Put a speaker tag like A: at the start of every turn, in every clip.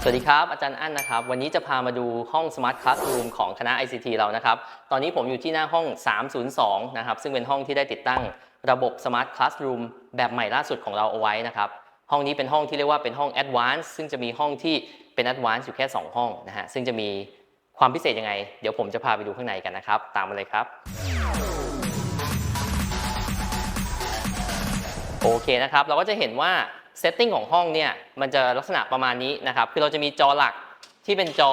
A: สวัสดีครับอาจารย์อั้นนะครับวันนี้จะพามาดูห้อง Smart Classroom ของคณะ ICT เรานะครับตอนนี้ผมอยู่ที่หน้าห้อง 302 นะครับซึ่งเป็นห้องที่ได้ติดตั้งระบบ Smart Classroom แบบใหม่ล่าสุดของเราเอาไว้นะครับห้องนี้เป็นห้องที่เรียกว่าเป็นห้อง Advanced ซึ่งจะมีห้องที่เป็น Advanced อยู่แค่ 2 ห้องนะฮะซึ่งจะมีความพิเศษยังไงเดี๋ยวผมจะพาไปดูข้างในกันนะครับตามมาเลยครับโอเคนะครับเราก็จะเห็นว่าเซตติ้งของห้องเนี่ยมันจะลักษณะประมาณนี้นะครับคือเราจะมีจอหลักที่เป็นจอ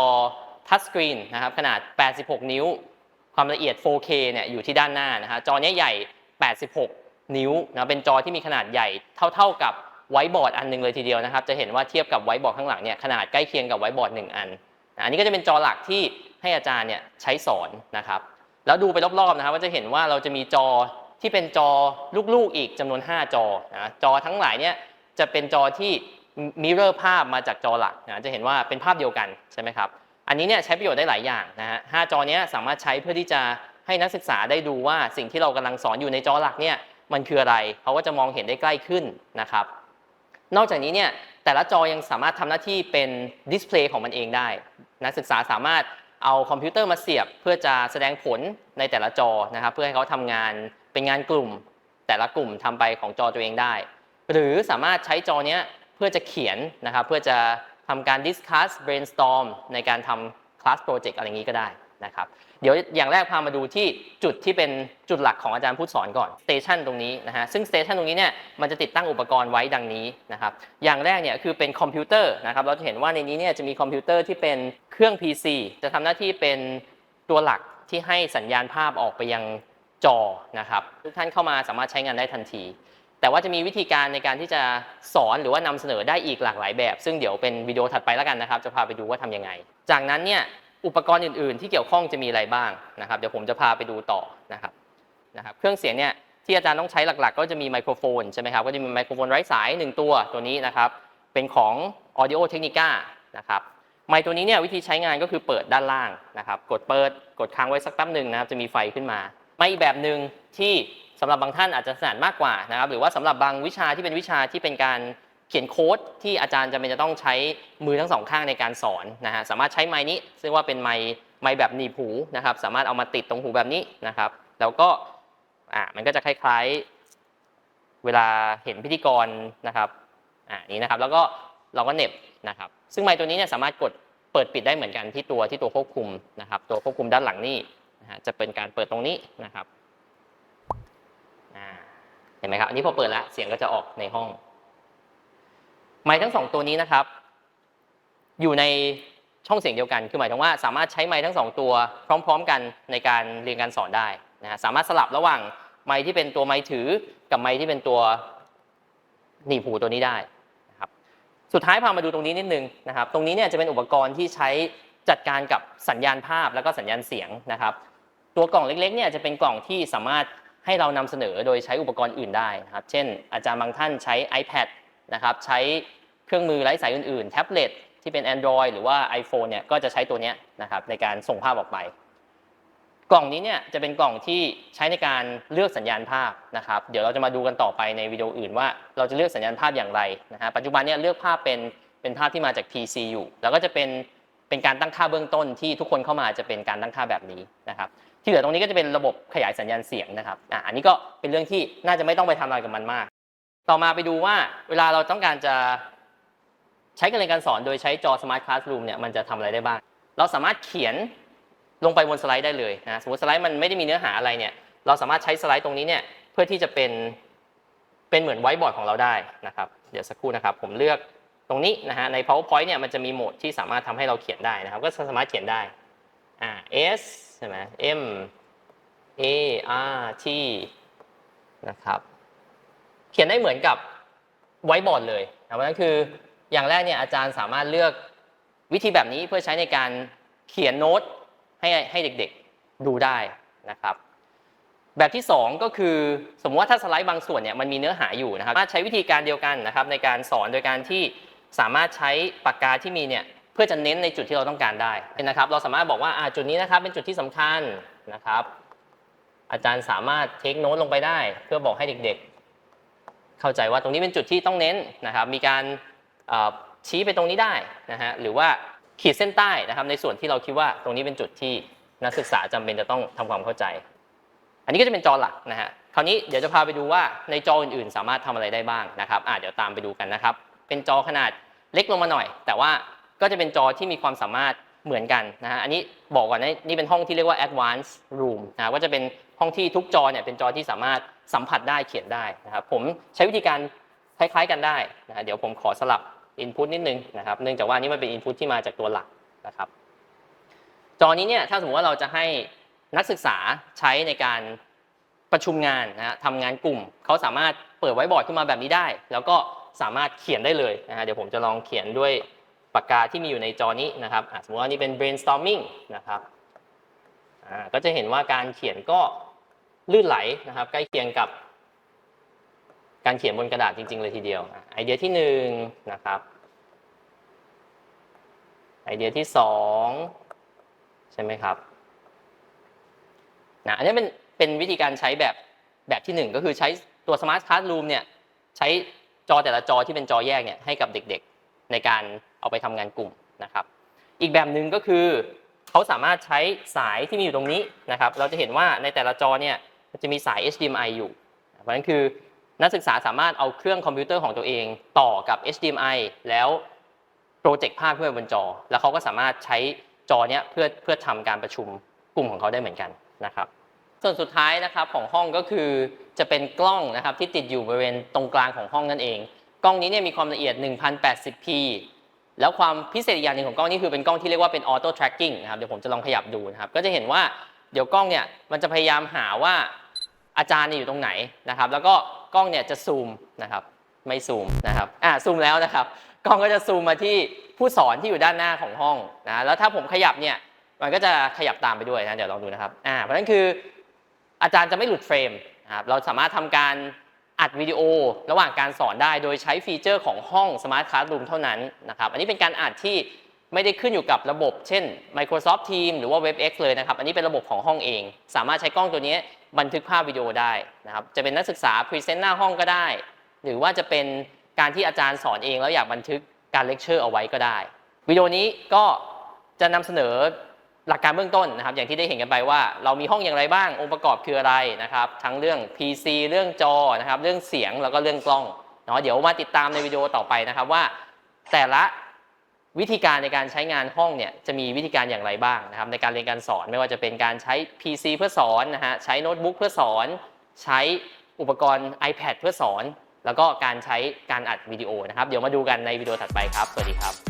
A: ทัชสกรีนนะครับขนาด86นิ้วความละเอียด 4K เนี่ยอยู่ที่ด้านหน้านะฮะจอนี้ใหญ่86นิ้วนะเป็นจอที่มีขนาดใหญ่เท่ากับไวท์บอร์ดอันนึงเลยทีเดียวนะครับจะเห็นว่าเทียบกับไวท์บอร์ดข้างหลังเนี่ยขนาดใกล้เคียงกับไวท์บอร์ด1อันอันนี้ก็จะเป็นจอหลักที่ให้อาจารย์เนี่ยใช้สอนนะครับแล้วดูไปรอบๆนะครับก็จะเห็นว่าเราจะมีจอที่เป็นจอลูกๆอีกจำนวน5จอนะจอทั้งหลายเนี่ยจะเป็นจอที่มิเรอร์ภาพมาจากจอหลักนะจะเห็นว่าเป็นภาพเดียวกันใช่ไหมครับอันนี้เนี่ยใช้ประโยชน์ได้หลายอย่างนะฮะ5จอนี้สามารถใช้เพื่อที่จะให้นักศึกษาได้ดูว่าสิ่งที่เรากำลังสอนอยู่ในจอหลักเนี่ยมันคืออะไรเขาก็จะมองเห็นได้ใกล้ขึ้นนะครับนอกจากนี้เนี่ยแต่ละจอยังสามารถทำหน้าที่เป็นดิสเพลย์ของมันเองได้นักศึกษาสามารถเอาคอมพิวเตอร์มาเสียบเพื่อจะแสดงผลในแต่ละจอนะครับเพื่อให้เขาทำงานเป็นงานกลุ่มแต่ละกลุ่มทำไปของจอตัวเองได้หรือสามารถใช้จอนี้เพื่อจะเขียนนะครับเพื่อจะทำการ discuss brainstorm ในการทำ class project อะไรอย่างนี้ก็ได้นะครับเดี๋ยวอย่างแรกพามาดูที่จุดที่เป็นจุดหลักของอาจารย์ผู้สอนก่อน station ตรงนี้นะฮะซึ่ง station ตรงนี้เนี่ยมันจะติดตั้งอุปกรณ์ไว้ดังนี้นะครับอย่างแรกเนี่ยคือเป็นคอมพิวเตอร์นะครับเราจะเห็นว่าในนี้เนี่ยจะมีคอมพิวเตอร์ที่เป็นเครื่อง PC จะทำหน้าที่เป็นตัวหลักที่ให้สัญญาณภาพออกไปยังจอนะครับทุกท่านเข้ามาสามารถใช้งานได้ทันทีแต่ว่าจะมีวิธีการในการที่จะสอนหรือว่านำเสนอได้อีกหลากหลายแบบซึ่งเดี๋ยวเป็นวิดีโอถัดไปแล้วกันนะครับจะพาไปดูว่าทำยังไงจากนั้นเนี่ยอุปกรณ์อื่นๆที่เกี่ยวข้องจะมีอะไรบ้างนะครับเดี๋ยวผมจะพาไปดูต่อนะครับเครื่องเสียงเนี่ยที่อาจารย์ต้องใช้หลักๆก็จะมีไมโครโฟนใช่ไหมครับก็จะมีไมโครโฟนไร้สาย1ตัวนี้นะครับเป็นของ Audio Technica นะครับไมค์ตัวนี้เนี่ยวิธีใช้งานก็คือเปิดด้านล่างนะครับกดค้างไว้สักแป๊บหนึ่งนะครับจะมีไฟขึ้นมาไมค์อีกแบบหนึ่งที่สำหรับบางท่านอาจจะถนัดมากกว่านะครับหรือว่าสำหรับบางวิชาที่เป็นวิชาที่เป็นการเขียนโค้ดที่อาจารย์จะต้องใช้มือทั้งสองข้างในการสอนนะฮะสามารถใช้ไมค์นี้ซึ่งว่าเป็นไมค์แบบหนีบหูนะครับสามารถเอามาติดตรงหูแบบนี้นะครับแล้วก็มันก็จะคล้ายๆเวลาเห็นพิธีกรนะครับนี้นะครับแล้วก็เราก็เหน็บนะครับซึ่งไมค์ตัวนี้เนี่ยสามารถกดเปิดปิดได้เหมือนกันที่ตัวควบคุมนะครับตัวควบคุมด้านหลังนี่นะฮะจะเป็นการเปิดตรงนี้นะครับเห็นไหมครับอันนี้พอเปิดแล้วเสียงก็จะออกในห้องไมค์ทั้ง2ตัวนี้นะครับอยู่ในช่องเสียงเดียวกันคือหมายถึงว่าสามารถใช้ไมค์ทั้ง2ตัวพร้อมๆกันในการเรียนการสอนได้นะฮะสามารถสลับระหว่างไมค์ที่เป็นตัวไมค์ถือกับไมค์ที่เป็นตัวหนีบหูตัวนี้ได้นะครับสุดท้ายพามาดูตรงนี้นิดนึงนะครับตรงนี้เนี่ยจะเป็นอุปกรณ์ที่ใช้จัดการกับสัญญาณภาพแล้วก็สัญญาณเสียงนะครับตัวกล่องเล็กๆเนี่ยจะเป็นกล่องที่สามารถให้เรานำเสนอโดยใช้อุปกรณ์อื่นได้นะครับเช่นอาจารย์บางท่านใช้ iPad นะครับใช้เครื่องมือไร้สายอื่นๆแท็บเล็ตที่เป็น Android หรือว่า iPhone เนี่ยก็จะใช้ตัวนี้นะครับในการส่งภาพออกไปกล่องนี้เนี่ยจะเป็นกล่องที่ใช้ในการเลือกสัญญาณภาพนะครับเดี๋ยวเราจะมาดูกันต่อไปในวิดีโออื่นว่าเราจะเลือกสัญญาณภาพอย่างไรนะฮะปัจจุบันเนี่ยเลือกภาพเป็นภาพที่มาจาก PC อยู่แล้วก็จะเป็นการตั้งค่าเบื้องต้นที่ทุกคนเข้ามาจะเป็นการตั้งค่าแบบนี้นะครับที่เหลือตรงนี้ก็จะเป็นระบบขยายสัญญาณเสียงนะครับอันนี้ก็เป็นเรื่องที่น่าจะไม่ต้องไปทำอะไรกับมันมากต่อมาไปดูว่าเวลาเราต้องการจะใช้การเรียนการสอนโดยใช้จอ Smart Classroom เนี่ยมันจะทำอะไรได้บ้างเราสามารถเขียนลงไปบนสไลด์ได้เลยนะสมมติสไลด์มันไม่ได้มีเนื้อหาอะไรเนี่ยเราสามารถใช้สไลด์ตรงนี้เนี่ยเพื่อที่จะเป็นเหมือนไวท์บอร์ดของเราได้นะครับเดี๋ยวสักครู่นะครับผมเลือกตรงนี้นะฮะใน PowerPoint เนี่ยมันจะมีโหมดที่สามารถทำให้เราเขียนได้นะครับก็สามารถเขียนได้S ใช่ไหม M A R T นะครับเขียนได้เหมือนกับไวท์บอร์ดเลยนะเพราะฉะนั้นคืออย่างแรกเนี่ยอาจารย์สามารถเลือกวิธีแบบนี้เพื่อใช้ในการเขียนโน้ตให้เด็กๆดูได้นะครับแบบที่2ก็คือสมมติว่าถ้าสไลด์บางส่วนเนี่ยมันมีเนื้อหาอยู่นะครับสามารถใช้วิธีการเดียวกันนะครับในการสอนโดยการที่สามารถใช้ปากกาที่มีเนี่ยเพื่อจะเน้นในจุดที่เราต้องการได้นะครับเราสามารถบอกว่าจุดนี้นะครับเป็นจุดที่สำคัญนะครับอาจารย์สามารถเทคโน้ตลงไปได้เพื่อบอกให้เด็กๆเข้าใจว่าตรงนี้เป็นจุดที่ต้องเน้นนะครับมีการ ชี้ไปตรงนี้ได้นะฮะหรือว่าขีดเส้นใต้นะครับในส่วนที่เราคิดว่าตรงนี้เป็นจุดที่นักศึกษาจำเป็นจะต้องทำความเข้าใจอันนี้ก็จะเป็นจอหลักนะฮะคราวนี้เดี๋ยวจะพาไปดูว่าในจออื่นๆสามารถทำอะไรได้บ้างนะครับเดี๋ยวตามไปดูกันนะครับเป็นจอขนาดเล็กลงมาหน่อยแต่ว่าก็จะเป็นจอที่มีความสามารถเหมือนกันนะฮะอันนี้บอกก่อนนะนี่เป็นห้องที่เรียกว่า advanced room นะก็จะเป็นห้องที่ทุกจอเนี่ยเป็นจอที่สามารถสัมผัสได้เขียนได้นะครับผมใช้วิธีการคล้ายๆกันได้นะฮะเดี๋ยวผมขอสลับ input นิดนึงนะครับเนื่องจากว่านี่มันเป็น input ที่มาจากตัวหลักนะครับจอนี้เนี่ยถ้าสมมติว่าเราจะให้นักศึกษาใช้ในการประชุมงานนะฮะทำงานกลุ่มเขาสามารถเปิดไว้บอร์ดขึ้นมาแบบนี้ได้แล้วก็สามารถเขียนได้เลยนะฮะเดี๋ยวผมจะลองเขียนด้วยปากกาที่มีอยู่ในจอนี้นะครับสมมติว่านี่เป็น brainstorming นะครับก็จะเห็นว่าการเขียนก็ลื่นไหลนะครับใกล้เคียงกับการเขียนบนกระดาษจริงๆเลยทีเดียวไอเดียที่1นะครับไอเดียที่2ใช่ไหมครับอันนี้เป็นวิธีการใช้แบบที่1ก็คือใช้ตัว Smart Classroom เนี่ยใช้จอแต่ละจอที่เป็นจอแยกเนี่ยให้กับเด็กๆในการเอาไปทำงานกลุ่มนะครับอีกแบบหนึ่งก็คือเขาสามารถใช้สายที่มีอยู่ตรงนี้นะครับเราจะเห็นว่าในแต่ละจอเนี่ยมันจะมีสาย HDMI อยู่เพราะฉะนั้นคือนักศึกษาสามารถเอาเครื่องคอมพิวเตอร์ของตัวเองต่อกับ HDMI แล้วโปรเจกต์ภาพขึ้นไปบนจอแล้วเขาก็สามารถใช้จอเนี้ยเพื่อทำการประชุมกลุ่มของเขาได้เหมือนกันนะครับส่วนสุดท้ายนะครับของห้องก็คือจะเป็นกล้องนะครับที่ติดอยู่บริเวณตรงกลางของห้องนั่นเองกล้องนี้เนี่ยมีความละเอียด 1080p แล้วความพิเศษอีกอย่างหนึ่งของกล้องนี้คือเป็นกล้องที่เรียกว่าเป็น auto tracking นะครับเดี๋ยวผมจะลองขยับดูนะครับก็จะเห็นว่าเดี๋ยวกล้องเนี่ยมันจะพยายามหาว่าอาจารย์อยู่ตรงไหนนะครับแล้วก็กล้องเนี่ยจะซูมนะครับไม่ซูมนะครับซูมแล้วนะครับกล้องก็จะซูมมาที่ผู้สอนที่อยู่ด้านหน้าของห้องนะแล้วถ้าผมขยับเนี่ยมันก็จะขยับตามไปด้วยนะเดี๋ยวลองดูนะครับเพราะฉะนั้นคืออาจารย์จะไม่หลุดเฟรมนะครับเราสามารถทำการอัดวิดีโอระหว่างการสอนได้โดยใช้ฟีเจอร์ของห้อง Smart Classroom เท่านั้นนะครับอันนี้เป็นการอัดที่ไม่ได้ขึ้นอยู่กับระบบเช่น Microsoft Teams หรือว่า WebEx เลยนะครับอันนี้เป็นระบบของห้องเองสามารถใช้กล้องตัวนี้บันทึกภาพวิดีโอได้นะครับจะเป็นนักศึกษาพรีเซนต์หน้าห้องก็ได้หรือว่าจะเป็นการที่อาจารย์สอนเองแล้วอยากบันทึกการเลคเชอร์เอาไว้ก็ได้วิดีโอนี้ก็จะนำเสนอหลักการเบื้องต้นนะครับอย่างที่ได้เห็นกันไปว่าเรามีห้องอย่างไรบ้างองค์ประกอบคืออะไรนะครับทั้งเรื่อง PC เรื่องจอนะครับเรื่องเสียงแล้วก็เรื่องกล้องเนาะเดี๋ยวมาติดตามในวิดีโอต่อไปนะครับว่าแต่ละวิธีการในการใช้งานห้องเนี่ยจะมีวิธีการอย่างไรบ้างนะครับในการเรียนการสอนไม่ว่าจะเป็นการใช้ PC เพื่อสอนนะฮะใช้โน้ตบุ๊กเพื่อสอนใช้อุปกรณ์ iPad เพื่อสอนแล้วก็การใช้การอัดวิดีโอนะครับเดี๋ยวมาดูกันในวิดีโอถัดไปครับสวัสดีครับ